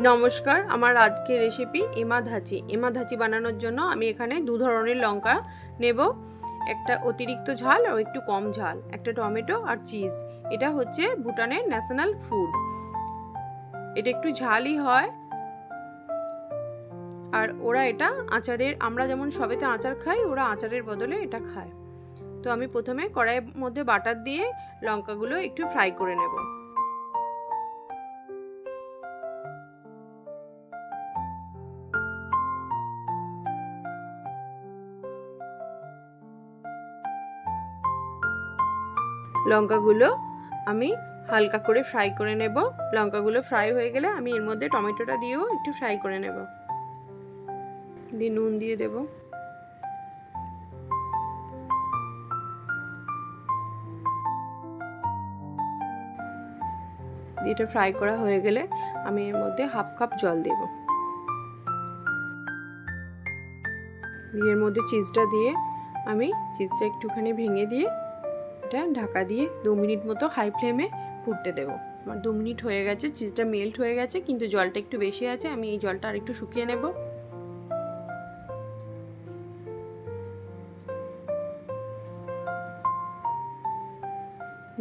নমস্কার, আমার আজকের রেসিপি এমা ধাচি বানানোর জন্য আমি এখানে দু ধরনের লঙ্কা নেব, একটা অতিরিক্ত ঝাল আর একটু কম ঝাল, একটা টমেটো আর চিজ। এটা হচ্ছে ভুটানের ন্যাশনাল ফুড। এটা একটু ঝালই হয় আর ওরা এটা আচারের, আমরা যেমন সবেতে আচার খাই, ওরা আচারের বদলে এটা খায়। তো আমি প্রথমে কড়াইয়ের মধ্যে বাটার দিয়ে লঙ্কাগুলো একটু ফ্রাই করে নেব। লঙ্কাগুলো আমি হালকা করে ফ্রাই করে নেব। লঙ্কাগুলো ফ্রাই হয়ে গেলে আমি এর মধ্যে টমেটোটা দিয়েও একটু ফ্রাই করে নেব। দিয়ে নুন দিয়ে দেব। দিয়ে এটা ফ্রাই করা হয়ে গেলে আমি এর মধ্যে হাফ কাপ জল দেব। দিয়ে এর মধ্যে চিজটা দিয়ে আমি চিজটা একটুখানি ভেঙে দিয়ে এটা ঢাকা দিয়ে 2 মিনিট মতো হাই ফ্লেমে ফুটতে দেবো। আমার 2 মিনিট হয়ে গেছে, চিজটা মেল্ট হয়ে গেছে, কিন্তু জলটা একটু বেশি আছে। আমি এই জলটা আর একটু শুকিয়ে নেব।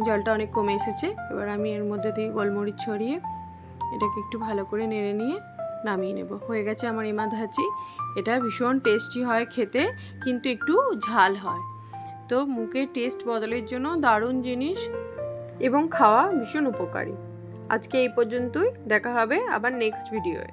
জলটা অনেক কমে এসেছে। এবার আমি এর মধ্যে দিয়ে গোলমরিচ ছড়িয়ে এটাকে একটু ভালো করে নেড়ে নিয়ে নামিয়ে নেব। হয়ে গেছে আমার এমা ধাচি। এটা ভীষণ টেস্টি হয় খেতে, কিন্তু একটু ঝাল হয়। তো মুখের টেস্ট বদলের জন্য দারুণ জিনিস এবং খাওয়া ভীষণ উপকারী। আজকে এই পর্যন্তই, দেখা হবে আবার নেক্সট ভিডিওয়ে।